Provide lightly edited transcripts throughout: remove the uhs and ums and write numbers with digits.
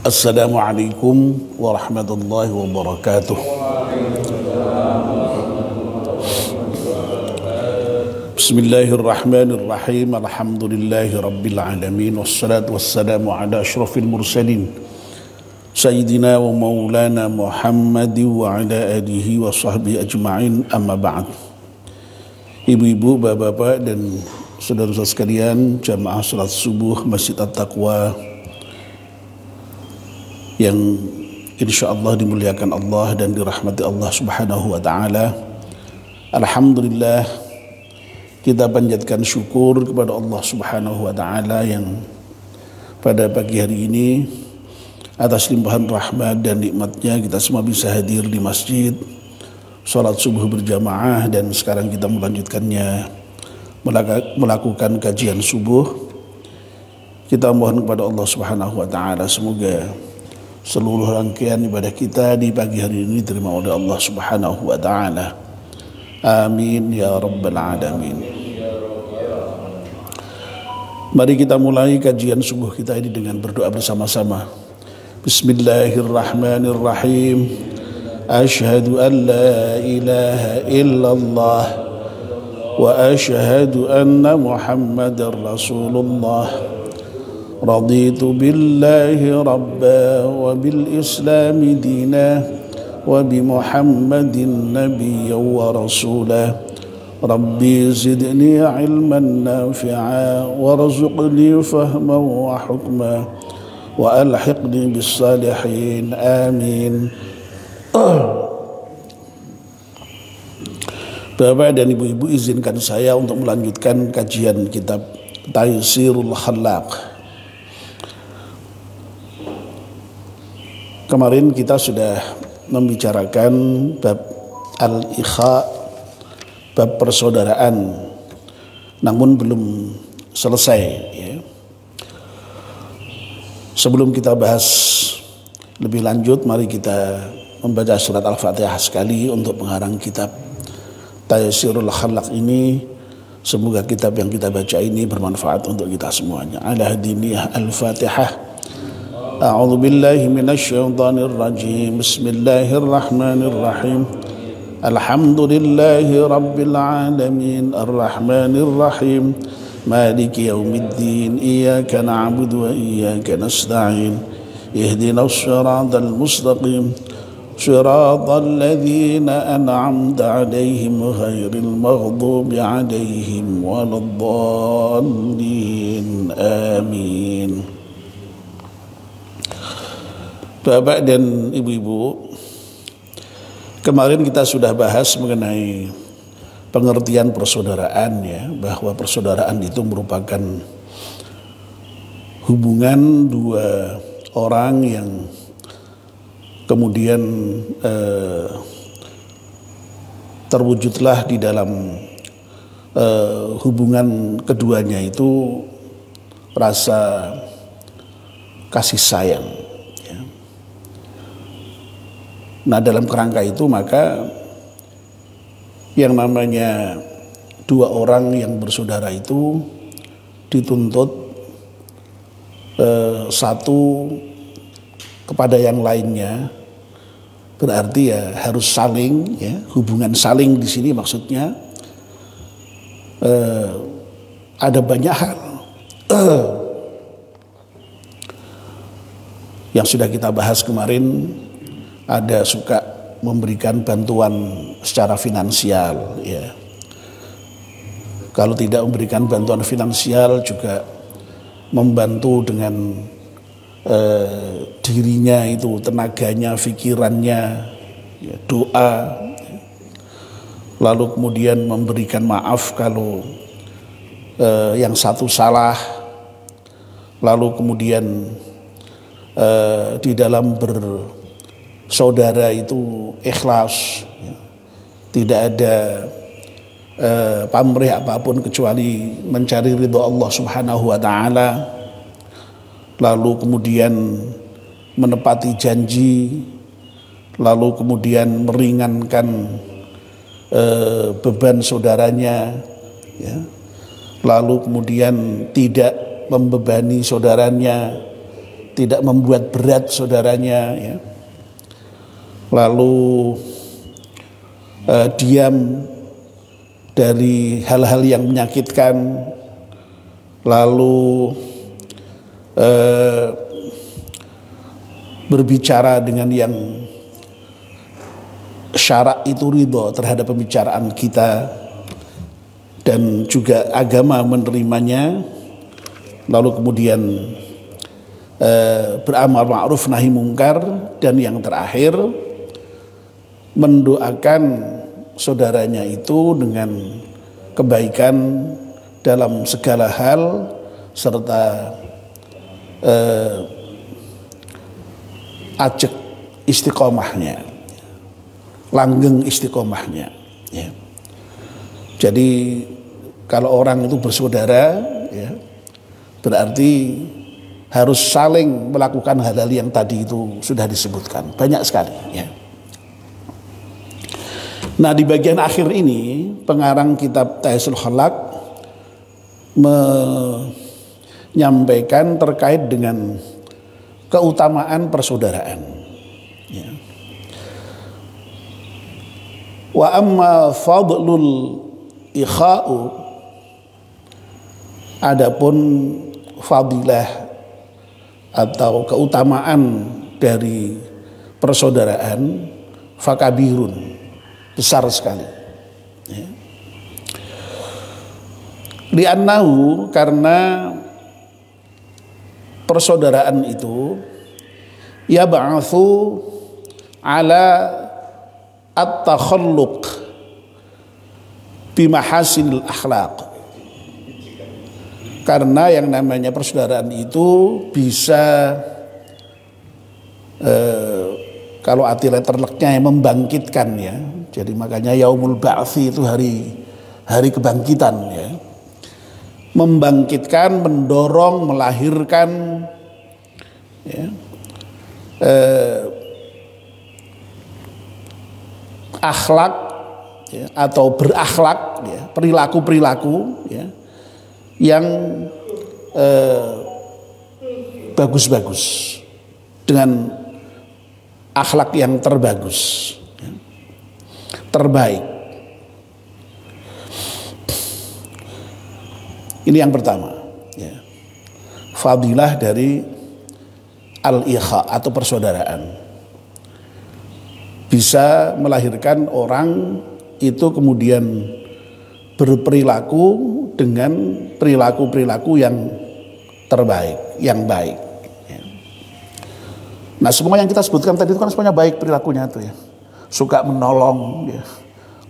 Assalamualaikum warahmatullahi wabarakatuh. Bismillahirrahmanirrahim. Alhamdulillahi rabbil alamin. Wassalatu wassalamu ala asyrafil mursalin Sayyidina wa maulana Muhammad wa ala alihi wa sahbihi ajma'in. Amma ba'd. Ibu-ibu, bapak-bapak dan saudara-saudara sekalian, jamaah salat subuh Masjid At-Taqwa yang insyaallah dimuliakan Allah dan dirahmati Allah Subhanahu wa taala. Alhamdulillah, kita panjatkan syukur kepada Allah Subhanahu wa taala yang pada pagi hari ini atas limpahan rahmat dan nikmatnya kita semua bisa hadir di masjid, salat subuh berjamaah, dan sekarang kita melanjutkannya melakukan kajian subuh. Kita mohon kepada Allah Subhanahu wa taala semoga seluruh rangkaian ibadah kita di pagi hari ini diterima oleh Allah Subhanahu wa taala. Amin ya rabbal alamin. Mari kita mulai kajian subuh kita ini dengan berdoa bersama-sama. Bismillahirrahmanirrahim. Asyhadu an la ilaha illallah wa asyhadu anna Muhammadar Rasulullah. Raditu billahi rabba wa bil islami dina wa bi Muhammadin nabiyya wa rasula. Rabbi zidni ilman nafi'a warzuqni fahman wa hukma wa alhiqni bis salihin. Amin. Bapak dan ibu-ibu, izinkan saya untuk melanjutkan kajian kitab Taysirul Khallaq. Kemarin kita sudah membicarakan bab al-ikha, bab persaudaraan, namun belum selesai ya. Sebelum kita bahas lebih lanjut, mari kita membaca surat Al-Fatihah sekali untuk pengarang kitab Taysirul Khallaq ini. Semoga kitab yang kita baca ini bermanfaat untuk kita semuanya. Ala hadiniyah Al-Fatihah. A'udzu billahi minasy syaithanir rajim. Bismillahirrahmanirrahim. Alhamdulillahi rabbil alamin arrahmanir rahim maliki yaumiddin iyyaka na'budu wa iyyaka nasta'in ihdinas siratal mustaqim siratal ladzina an'amta 'alaihim ghairil maghdubi 'alaihim waladdallin. Amin. Bapak dan ibu-ibu, kemarin kita sudah bahas mengenai pengertian persaudaraan ya, bahwa persaudaraan itu merupakan hubungan dua orang yang kemudian terwujudlah di dalam hubungan keduanya itu rasa kasih sayang. Nah, dalam kerangka itu maka yang namanya dua orang yang bersaudara itu dituntut satu kepada yang lainnya, berarti ya harus saling ya, hubungan saling di sini maksudnya ada banyak hal yang sudah kita bahas kemarin. Ada suka memberikan bantuan secara finansial ya. Kalau tidak memberikan bantuan finansial juga membantu dengan dirinya itu, tenaganya, pikirannya ya, doa. Lalu kemudian memberikan maaf kalau yang satu salah. Lalu kemudian di dalam saudara itu ikhlas ya. Tidak ada pamrih apapun kecuali mencari ridha Allah Subhanahu wa taala. Lalu kemudian menepati janji, lalu kemudian meringankan beban saudaranya ya. Lalu kemudian tidak membebani saudaranya tidak membuat berat saudaranya, ya. Lalu diam dari hal-hal yang menyakitkan, lalu berbicara dengan yang syarak itu ridho terhadap pembicaraan kita, dan juga agama menerimanya. Lalu kemudian beramal ma'ruf nahi mungkar, dan yang terakhir mendoakan saudaranya itu dengan kebaikan dalam segala hal, serta ajak istiqomahnya, langgeng istiqomahnya, ya. Jadi kalau orang itu bersaudara, ya, berarti harus saling melakukan hal-hal yang tadi itu sudah disebutkan, banyak sekali, ya. Nah, di bagian akhir ini pengarang kitab Taisul Khalaq menyampaikan terkait dengan keutamaan persaudaraan, ya. Wa amma fadlul ikha'u, adapun fadilah atau keutamaan dari persaudaraan, fakabirun, besar sekali, ya. Li'annahu, karena persaudaraan itu yab'atsu ala at-takhalluq bimahasinil akhlaq. Karena yang namanya persaudaraan itu bisa kalau arti letterleknya membangkitkan, ya. Jadi makanya yaumul ba'tsi itu hari kebangkitan, ya. Membangkitkan, mendorong, melahirkan, ya, akhlak, ya, atau berakhlak, ya, perilaku-perilaku, ya, yang bagus-bagus, dengan akhlak yang terbagus, ya, terbaik. Ini yang pertama, ya, fadilah dari al-ikha atau persaudaraan, bisa melahirkan orang itu kemudian berperilaku dengan perilaku-perilaku yang terbaik, yang baik, ya. Nah, semua yang kita sebutkan tadi itu kan semuanya baik perilakunya tuh, ya. Suka menolong, ya.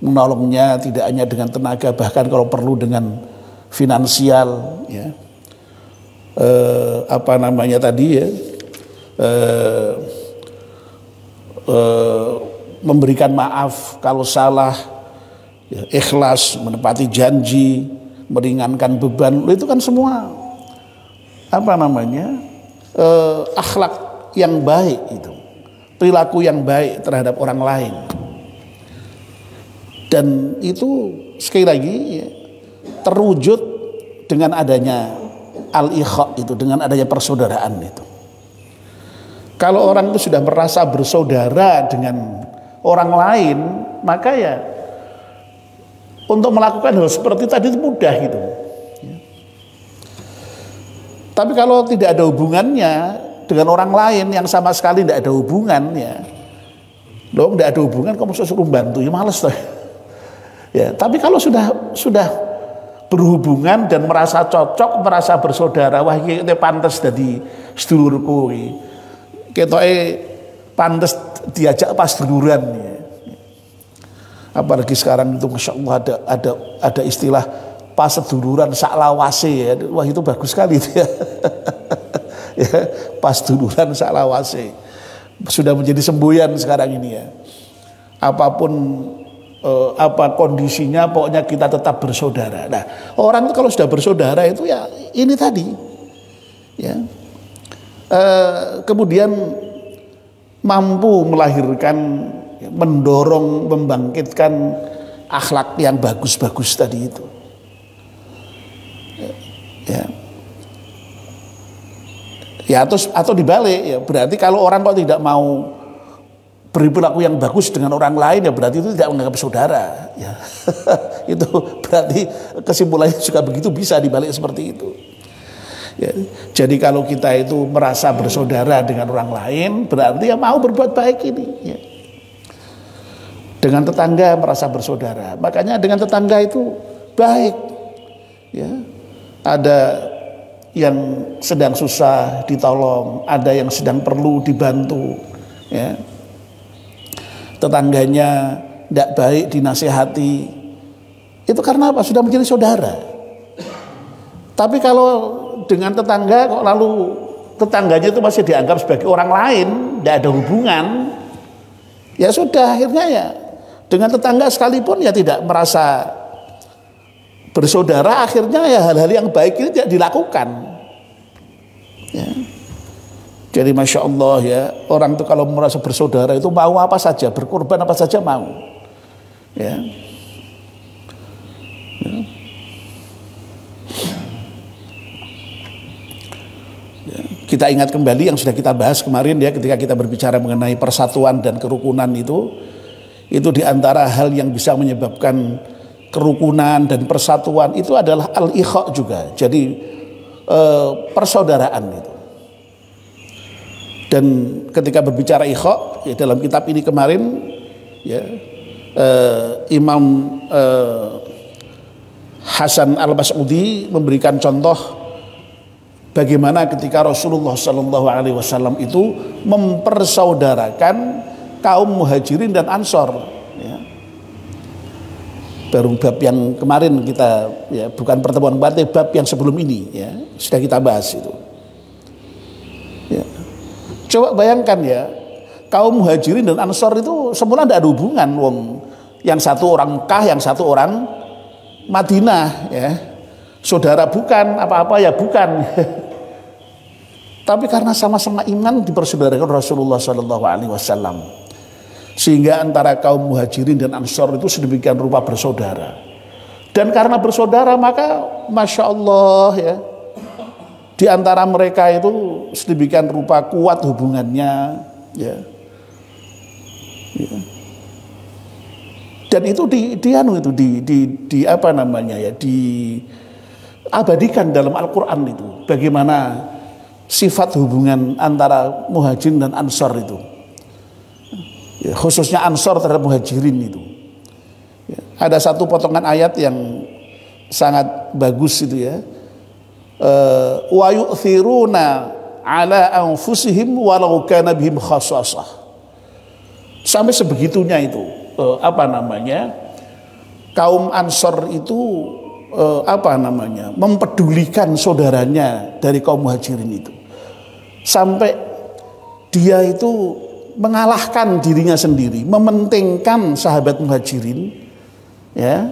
Menolongnya tidak hanya dengan tenaga, bahkan kalau perlu dengan finansial, ya. Apa namanya tadi, ya, memberikan maaf kalau salah, ya, ikhlas, menepati janji, meringankan beban, itu kan semua apa namanya akhlak yang baik, itu perilaku yang baik terhadap orang lain. Dan itu sekali lagi, ya, terwujud dengan adanya al-ikha itu, dengan adanya persaudaraan itu. Kalau orang itu sudah merasa bersaudara dengan orang lain, maka ya untuk melakukan hal seperti tadi itu mudah gitu. Tapi kalau tidak ada hubungannya dengan orang lain yang sama sekali tidak ada hubungannya, dong, tidak ada hubungan, kamu suruh bantu, ya males tuh. Ya, tapi kalau sudah berhubungan dan merasa cocok, merasa bersaudara, wah iki pantes dadi sedulurku iki. Ketoke pantes diajak pas duluran, ya. Apalagi sekarang itu Masya Allah ada istilah pas seduluran saklawase, ya. Wah itu bagus sekali itu, ya. Ya, pas duluran saklawase sudah menjadi semboyan sekarang ini, ya. Apapun apa kondisinya, pokoknya kita tetap bersaudara. Nah, orang itu kalau sudah bersaudara itu ya ini tadi, ya, kemudian mampu melahirkan, mendorong, membangkitkan akhlak yang bagus-bagus tadi itu, ya. Ya atau dibalik ya, berarti kalau orang kok tidak mau berperilaku yang bagus dengan orang lain ya berarti itu tidak menganggap saudara ya. Itu berarti kesimpulannya juga begitu, bisa dibalik seperti itu ya. Jadi kalau kita itu merasa bersaudara dengan orang lain berarti ya mau berbuat baik ini ya. Dengan tetangga merasa bersaudara, makanya dengan tetangga itu baik ya. Ada yang sedang susah ditolong, ada yang sedang perlu dibantu ya. Tetangganya tidak baik dinasihati, itu karena apa? Sudah menjadi saudara. Tapi kalau dengan tetangga kok lalu tetangganya itu masih dianggap sebagai orang lain, tidak ada hubungan, ya sudah, akhirnya ya dengan tetangga sekalipun ya tidak merasa bersaudara, akhirnya ya hal-hal yang baik ini tidak dilakukan ya. Jadi Masya Allah ya, orang itu kalau merasa bersaudara itu mau apa saja, berkorban apa saja mau ya. Kita ingat kembali yang sudah kita bahas kemarin ya, ketika kita berbicara mengenai persatuan dan kerukunan itu diantara hal yang bisa menyebabkan kerukunan dan persatuan itu adalah al-ikha juga, jadi persaudaraan itu. Dan ketika berbicara ikha ya, dalam kitab ini kemarin ya, Imam Hasan Al-Bas'udi memberikan contoh bagaimana ketika Rasulullah SAW itu mempersaudarakan kaum muhajirin dan ansor ya. Baru bab yang kemarin kita ya, bukan pertemuan kemarin, bab yang sebelum ini ya, sudah kita bahas itu ya. Coba bayangkan ya, kaum muhajirin dan ansor itu semula tidak ada hubungan, wong yang satu orang Mekah, yang satu orang Madinah ya. Saudara bukan, apa-apa ya bukan. Tapi karena sama-sama iman dipersaudarakan Rasulullah SAW, sehingga antara kaum muhajirin dan ansor itu sedemikian rupa bersaudara. Dan karena bersaudara maka Masya Allah ya, di antara mereka itu sedemikian rupa kuat hubungannya ya. Ya. Dan itu di apa namanya ya, diabadikan dalam Al-Quran itu bagaimana sifat hubungan antara muhajirin dan ansor itu ya, khususnya ansor terhadap muhajirin itu ya. Ada satu potongan ayat yang sangat bagus itu ya, wa yu'thiruna ala anfusihim walau kana bihim khassasah. Sampai sebegitunya itu apa namanya, kaum ansor itu apa namanya, mempedulikan saudaranya dari kaum muhajirin itu, sampai dia itu mengalahkan dirinya sendiri, mementingkan sahabat muhajirin ya,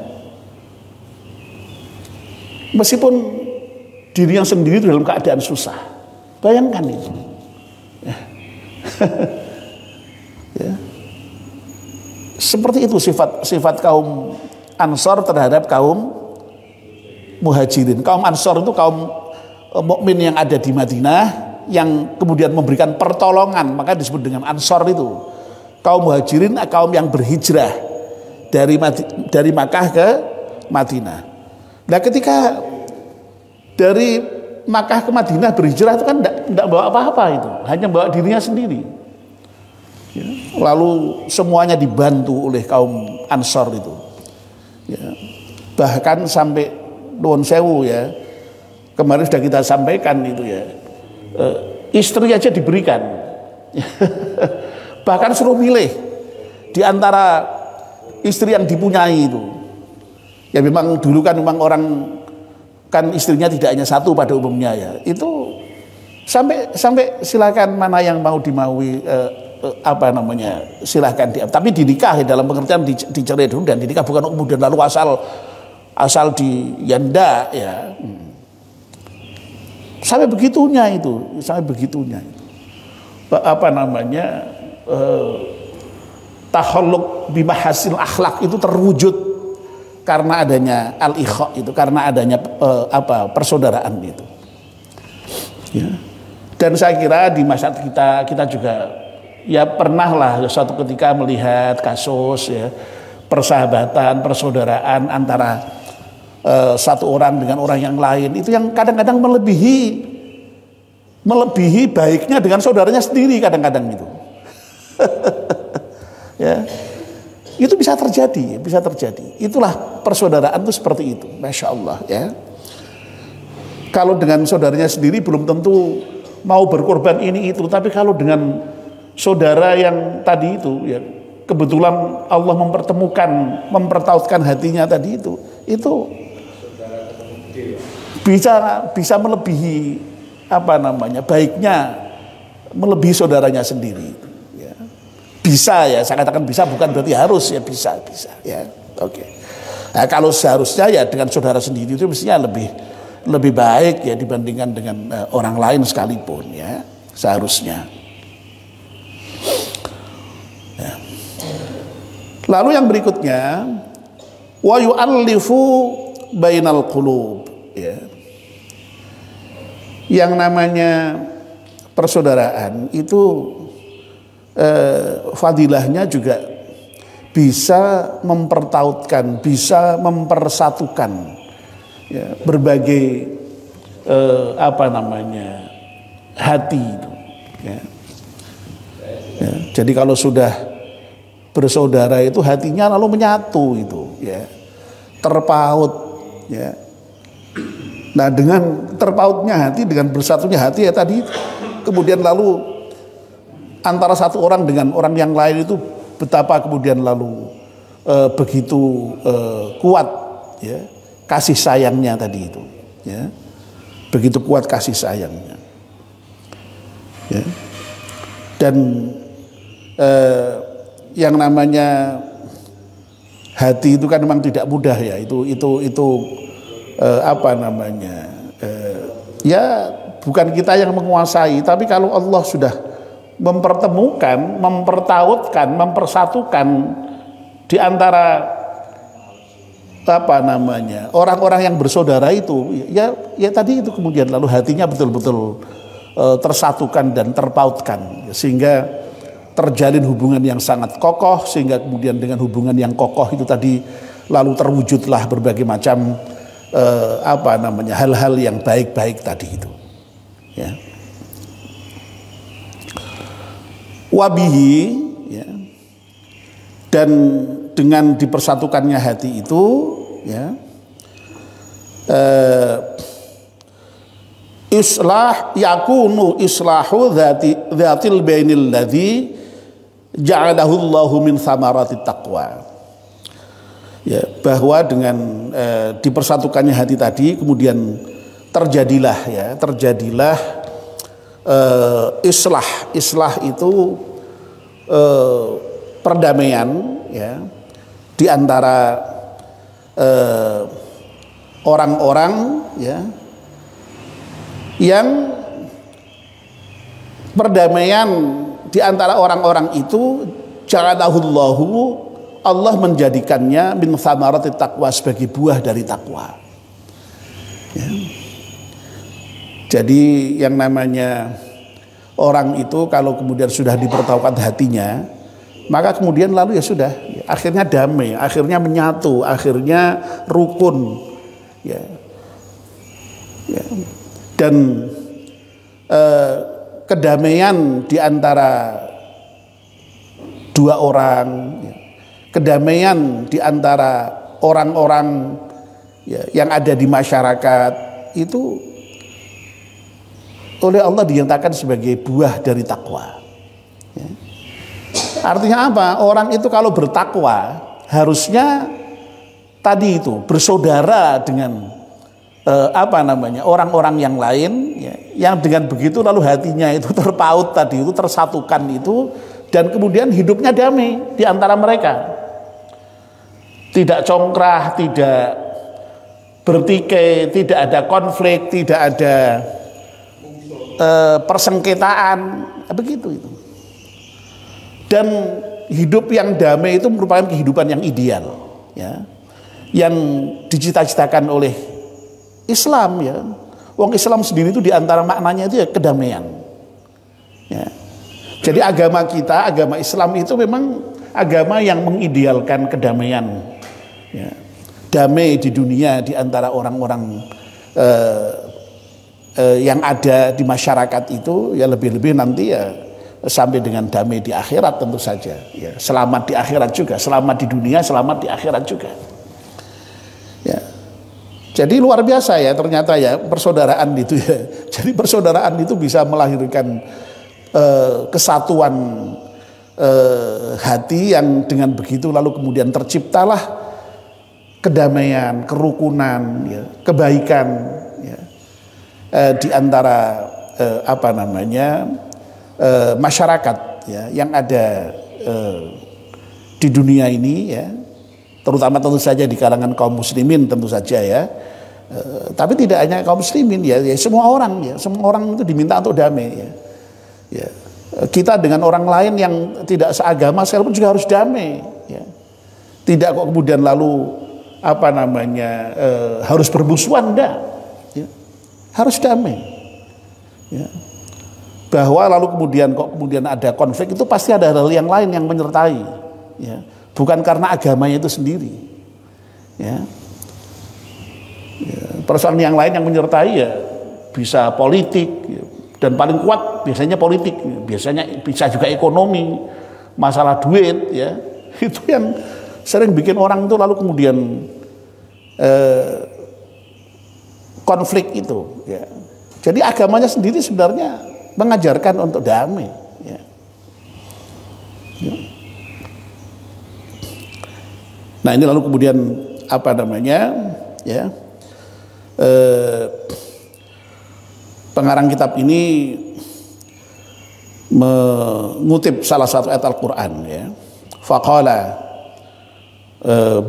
meskipun dirinya sendiri dalam keadaan susah. Bayangkan itu ya. Ya. Seperti itu sifat kaum ansor terhadap kaum muhajirin. Kaum ansor itu kaum mukmin yang ada di Madinah, yang kemudian memberikan pertolongan, maka disebut dengan ansor itu. Kaum muhajirin kaum yang berhijrah dari Makkah ke Madinah. Nah ketika dari Makkah ke Madinah berhijrah itu kan tidak bawa apa-apa, itu hanya bawa dirinya sendiri ya. Lalu semuanya dibantu oleh kaum ansor itu ya. Bahkan sampai nuwun sewu ya, kemarin sudah kita sampaikan itu ya, istri aja diberikan. Bahkan suruh milih di antara istri yang dipunyai itu. Ya memang dulu kan memang orang kan istrinya tidak hanya satu pada umumnya ya. Itu sampai silakan mana yang mau dimaui apa namanya, silakan tapi dinikah ya, dalam pengertian dicerai dulu dan dinikah, bukan kemudian lalu asal di yanda ya. Sampai begitunya itu, apa namanya, takhalluk bimahasil akhlak itu terwujud karena adanya al-ikha itu, karena adanya persaudaraan itu ya. Dan saya kira di masyarakat kita juga ya pernah lah suatu ketika melihat kasus ya persahabatan, persaudaraan antara satu orang dengan orang yang lain itu yang kadang-kadang melebihi baiknya dengan saudaranya sendiri kadang-kadang itu. Ya. Itu bisa terjadi. Itulah persaudaraan itu seperti itu, masya Allah ya. Kalau dengan saudaranya sendiri belum tentu mau berkorban ini itu, tapi kalau dengan saudara yang tadi itu ya kebetulan Allah mempertautkan hatinya tadi itu bisa melebihi baiknya melebihi saudaranya sendiri ya. Bisa ya, saya katakan bisa bukan berarti harus ya, bisa ya. Oke. Nah, kalau seharusnya ya dengan saudara sendiri itu mestinya lebih baik ya dibandingkan dengan orang lain sekalipun ya, seharusnya. Ya. Lalu yang berikutnya wa yu'allifu bainal qulub ya. Yang namanya persaudaraan itu fadilahnya juga bisa mempertautkan, bisa mempersatukan ya, berbagai hati itu ya. Ya, jadi kalau sudah bersaudara itu hatinya lalu menyatu itu ya, terpaut ya. Nah dengan terpautnya hati, dengan bersatunya hati ya tadi, kemudian lalu antara satu orang dengan orang yang lain itu betapa kemudian lalu begitu kuat ya kasih sayangnya tadi itu ya, begitu kuat kasih sayangnya ya. Dan yang namanya hati itu kan memang tidak mudah ya, ya bukan kita yang menguasai, tapi kalau Allah sudah mempertemukan, mempertautkan, mempersatukan di antara orang-orang yang bersaudara itu ya tadi itu kemudian lalu hatinya betul-betul tersatukan dan terpautkan sehingga terjalin hubungan yang sangat kokoh, sehingga kemudian dengan hubungan yang kokoh itu tadi lalu terwujudlah berbagai macam hal-hal yang baik-baik tadi itu ya. Wabihi ya, dan dengan dipersatukannya hati itu ya, yakunu islahu dzatil bainil ladzi ja'alahu Allahu min thamaratit taqwa ya, bahwa dengan dipersatukannya hati tadi kemudian terjadilah islah itu perdamaian ya di antara orang-orang ya, yang perdamaian di antara orang-orang itu ja'alahullahu, Allah menjadikannya min thamaratit taqwa, sebagai buah dari takwa ya. Jadi yang namanya orang itu kalau kemudian sudah dipertautkan hatinya, maka kemudian lalu ya sudah, akhirnya damai, akhirnya menyatu, akhirnya rukun ya. Dan kedamaian di antara dua orang ya, kedamaian di antara orang-orang ya, yang ada di masyarakat itu oleh Allah dinyatakan sebagai buah dari takwa ya. Artinya apa? Orang itu kalau bertakwa harusnya tadi itu bersaudara dengan orang-orang yang lain ya, yang dengan begitu lalu hatinya itu terpaut tadi itu, tersatukan itu, dan kemudian hidupnya damai di antara mereka, tidak congkrah, tidak bertikai, tidak ada konflik, tidak ada persengketaan begitu itu. Dan hidup yang damai itu merupakan kehidupan yang ideal ya, yang dicita-citakan oleh Islam ya. Wong Islam sendiri itu diantara maknanya itu ya kedamaian Jadi agama kita, agama Islam itu memang agama yang mengidealkan kedamaian, ya. Damai di dunia di antara orang-orang yang ada di masyarakat itu, ya lebih-lebih nanti ya sampai dengan damai di akhirat tentu saja, ya. Selamat di akhirat juga, selamat di dunia, selamat di akhirat juga, ya. Jadi luar biasa ya ternyata ya persaudaraan itu ya. Jadi persaudaraan itu bisa melahirkan kesatuan hati yang dengan begitu lalu kemudian terciptalah kedamaian, kerukunan, ya, kebaikan, ya, di antara masyarakat, ya, yang ada di dunia ini, ya, terutama tentu saja di kalangan kaum muslimin tentu saja, ya. Tapi tidak hanya kaum muslimin, ya, semua orang itu diminta untuk damai, ya. Ya, kita dengan orang lain yang tidak seagama sekalipun juga harus damai, ya. Tidak kok kemudian lalu harus bermusuhan, enggak, ya. Harus damai, ya. Bahwa lalu kemudian ada konflik itu pasti ada hal yang lain yang menyertai, ya. Bukan karena agamanya itu sendiri, ya. Ya, persoalan yang lain yang menyertai ya bisa politik, ya. Dan paling kuat biasanya politik, biasanya bisa juga ekonomi, masalah duit, ya. Itu yang sering bikin orang itu lalu kemudian konflik itu, ya. Jadi agamanya sendiri sebenarnya mengajarkan untuk damai, ya. Ya. Nah ini lalu kemudian ya, pengarang kitab ini mengutip salah satu ayat Al-Quran, ya. Faqala,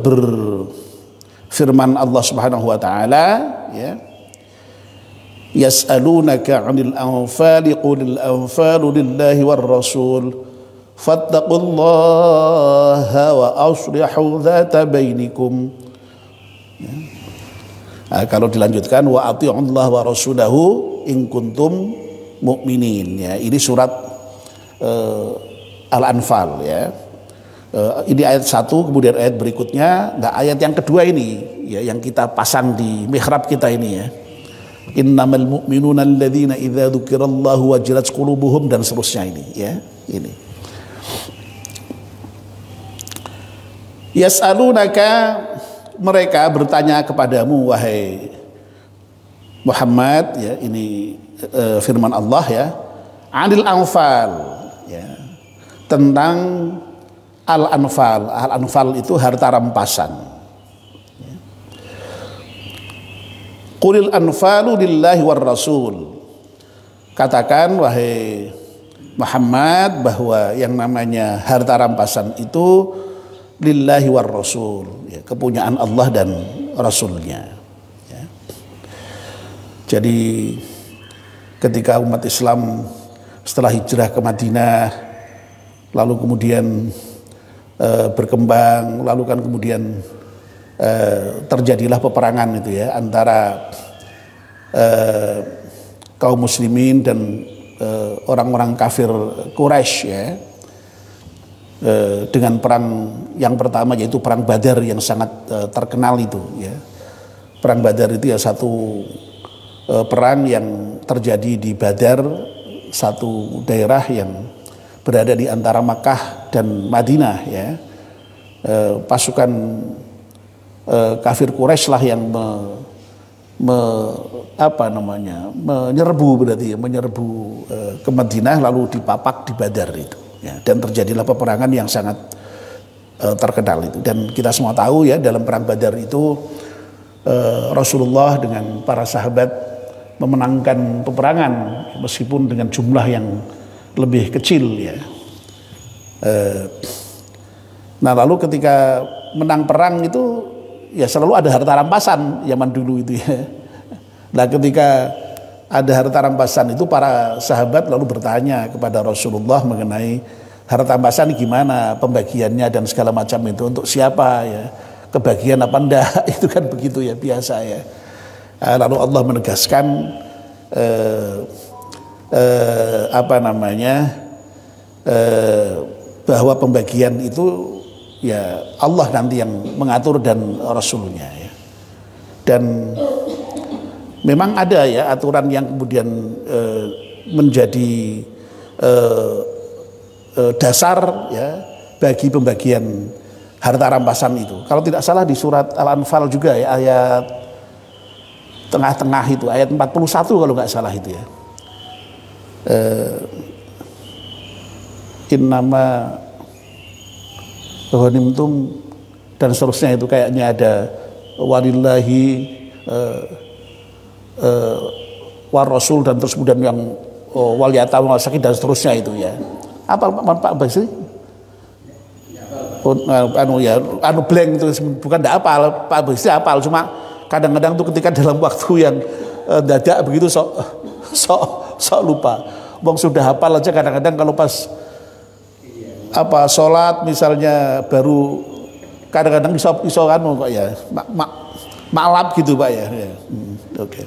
berfirman Allah Subhanahu wa taala, ya, yas'alunaka 'anil anfali qulil anfalu lillahi war rasul fattaqullaha wa aslihu dzata bainikum. Ya. Nah, kalau dilanjutkan wa ati'ullaha wa rasulahu in kuntum mu'minin, ya. Ini surat Al-Anfal, ya. Ini ayat 1, kemudian ayat berikutnya, nah ayat yang kedua ini, ya, yang kita pasang di mihrab kita ini, ya. Innamal mu'minuna alladzina idza dzukirallahu wajilat qulubuhum, dan seterusnya ini, ya. Ini yas'alunaka, mereka bertanya kepadamu wahai Muhammad, ya, ini firman Allah, ya, anil anfal, ya, tentang al-anfal. Al-anfal itu harta rampasan, ya. Qulil anfalu lillahi war rasul, katakan wahai Muhammad bahwa yang namanya harta rampasan itu lillahi war rasul, ya, kepunyaan Allah dan Rasulnya. Jadi ketika umat Islam setelah hijrah ke Madinah, lalu kemudian berkembang, lalu kan kemudian terjadilah peperangan itu, ya, antara kaum muslimin dan orang-orang kafir Quraisy, ya, dengan perang yang pertama yaitu perang Badar yang sangat terkenal itu, ya. Perang Badar itu ya satu perang yang terjadi di Badar, satu daerah yang berada di antara Makkah dan Madinah, ya. Pasukan kafir Quraisy lah yang menyerbu, berarti ya, menyerbu ke Madinah lalu dipapak di Badar itu, ya. Dan terjadilah peperangan yang sangat terkenal itu, dan kita semua tahu, ya, dalam perang Badar itu Rasulullah dengan para sahabat memenangkan peperangan meskipun dengan jumlah yang lebih kecil, ya. Nah lalu ketika menang perang itu ya selalu ada harta rampasan zaman dulu itu, ya. Nah ketika ada harta rampasan itu para sahabat lalu bertanya kepada Rasulullah mengenai harta rampasan gimana pembagiannya dan segala macam itu, untuk siapa, ya, kebagian apa enggak, itu kan begitu, ya, biasa, ya. Lalu Allah menegaskan bahwa pembagian itu ya Allah nanti yang mengatur dan Rasulnya ya. Dan memang ada ya aturan yang kemudian menjadi dasar ya bagi pembagian harta rampasan itu. Kalau tidak salah di surat Al-Anfal juga ya, ayat tengah-tengah itu, ayat 41 kalau nggak salah itu ya. Innama ghanimtum dan seterusnya itu kayaknya ada walillahi war rasul dan terus kemudian yang wal yatama masakin dan seterusnya itu ya. Apa Pak Basri? Anu blank itu bukan tidak apal, Pak Basri apal, cuma kadang-kadang tuh ketika dalam waktu yang dadak begitu sok lupa. Wong sudah hafal aja kadang-kadang kalau pas sholat misalnya baru kadang-kadang iso anu kok ya maklap gitu Pak ya. Oke.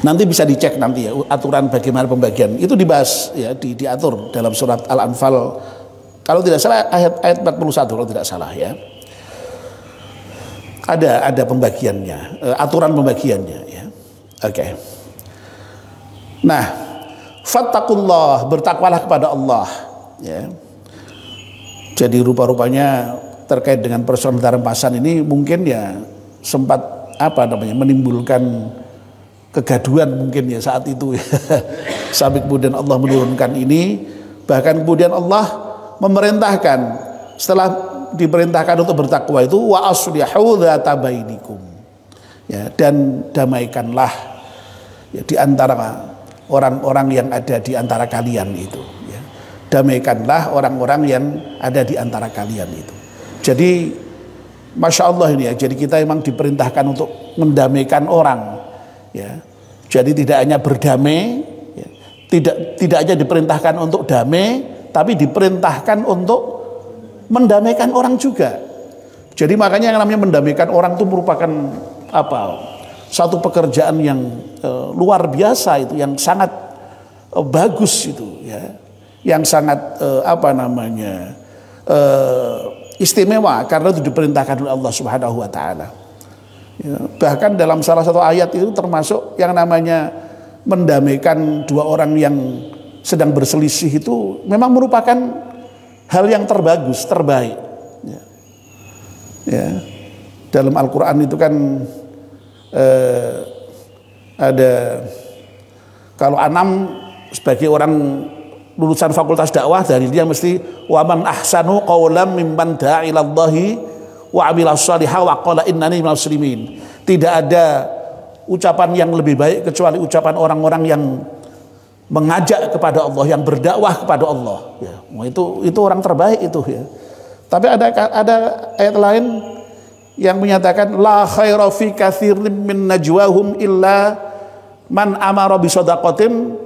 Nanti bisa dicek nanti ya aturan bagaimana pembagian itu dibahas ya diatur dalam surat Al-Anfal kalau tidak salah ayat 41 kalau tidak salah ya. Ada pembagiannya, aturan pembagiannya ya. Oke. Nah, fattaqullah, bertakwalah kepada Allah ya. Jadi rupa-rupanya terkait dengan persoalan rampasan ini mungkin ya sempat menimbulkan kegaduhan mungkin ya saat itu ya. Sampai kemudian Allah menurunkan ini, bahkan kemudian Allah memerintahkan setelah diperintahkan untuk bertakwa itu wa aslihu dzata bainikum ya, dan damaikanlah ya di antara orang-orang yang ada di antara kalian itu ya. Damaikanlah orang-orang yang ada di antara kalian itu. Jadi Masya Allah ini ya, jadi kita memang diperintahkan untuk mendamaikan orang ya. Jadi tidak hanya berdamai ya. Tidak hanya diperintahkan untuk damai, tapi diperintahkan untuk mendamaikan orang juga. Jadi makanya yang namanya mendamaikan orang itu merupakan satu pekerjaan yang luar biasa itu, yang sangat bagus itu ya, yang sangat istimewa karena itu diperintahkan oleh Allah Subhanahu Wa Taala. Ya, bahkan dalam salah satu ayat itu termasuk yang namanya mendamaikan dua orang yang sedang berselisih itu memang merupakan hal yang terbaik. Ya. Dalam Al-Quran itu kan ada kalau Anam sebagai orang lulusan fakultas dakwah dari dia mesti waman ahsanu qawlam mimman da'a ilallahi wa amila shaliha wa qala innani minal muslimin. Tidak ada ucapan yang lebih baik kecuali ucapan orang-orang yang mengajak kepada Allah, yang berdakwah kepada Allah ya. Itu orang terbaik itu ya. Tapi ada ayat lain yang menyatakan la khaira fi katsirin min najwahum illa man amara bi shadaqatin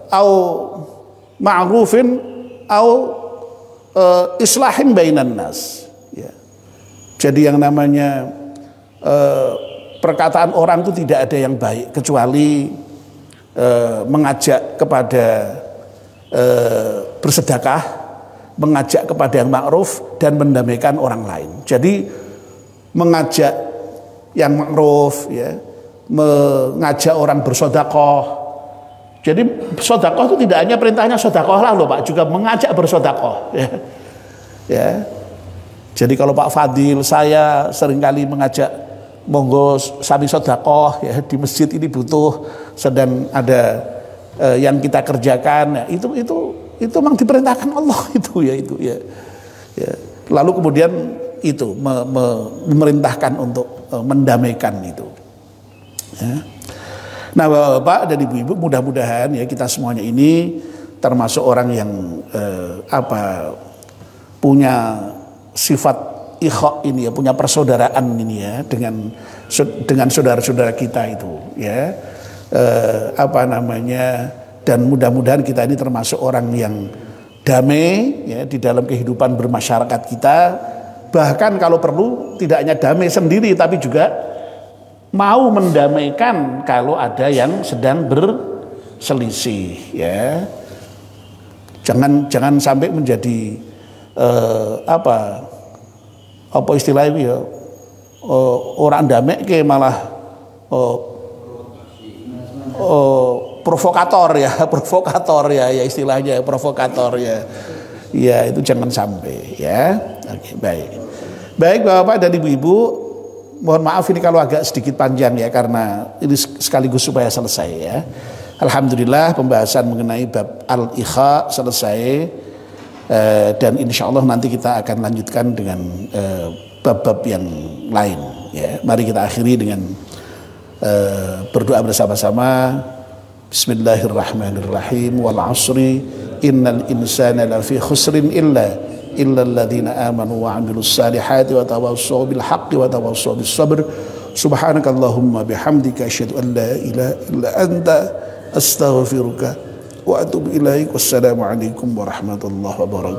au ma'rufin au islahin bainan nas ya. Jadi yang namanya perkataan orang itu tidak ada yang baik kecuali mengajak kepada bersedekah, mengajak kepada yang ma'ruf dan mendamaikan orang lain. Jadi mengajak yang ma'ruf ya, mengajak orang bersedekah. Jadi sedekah itu tidak hanya perintahnya sedekah lah loh Pak, juga mengajak bersedekah ya. Ya. Jadi kalau Pak Fadil saya seringkali mengajak monggo sami sedekah ya, di masjid ini butuh sedang ada yang kita kerjakan ya, itu memang diperintahkan Allah itu ya. Ya. Lalu kemudian itu memerintahkan untuk mendamaikan itu ya. Nah Bapak dan Ibu-ibu, mudah-mudahan ya kita semuanya ini termasuk orang yang punya sifat ikhwa ini ya, punya persaudaraan ini ya dengan saudara-saudara kita itu ya. Dan mudah-mudahan kita ini termasuk orang yang damai ya di dalam kehidupan bermasyarakat kita, bahkan kalau perlu tidak hanya damai sendiri tapi juga mau mendamaikan kalau ada yang sedang selisih ya. Jangan sampai menjadi apa istilahnya ya, orang damek ke malah provokator ya istilahnya provokator ya. Ya itu jangan sampai ya. Oke, baik Bapak dan Ibu-ibu, mohon maaf ini kalau agak sedikit panjang ya, karena ini sekaligus supaya selesai ya. Alhamdulillah pembahasan mengenai bab al-ikha selesai, dan insya Allah nanti kita akan lanjutkan dengan bab-bab yang lain ya. Mari kita akhiri dengan berdoa bersama-sama. Bismillahirrahmanirrahim. Wal 'ashri innal insana lafi khusrin illa alladhina amanu wa 'amilus salihati wa tawassaw bil haqqi wa tawassaw bis sabr. Subhanakallahumma bihamdika asyhadu an la ilaha illa anta astaghfiruka wa atubu ilaik. Wassalamu alaikum warahmatullahi wabarakatuh.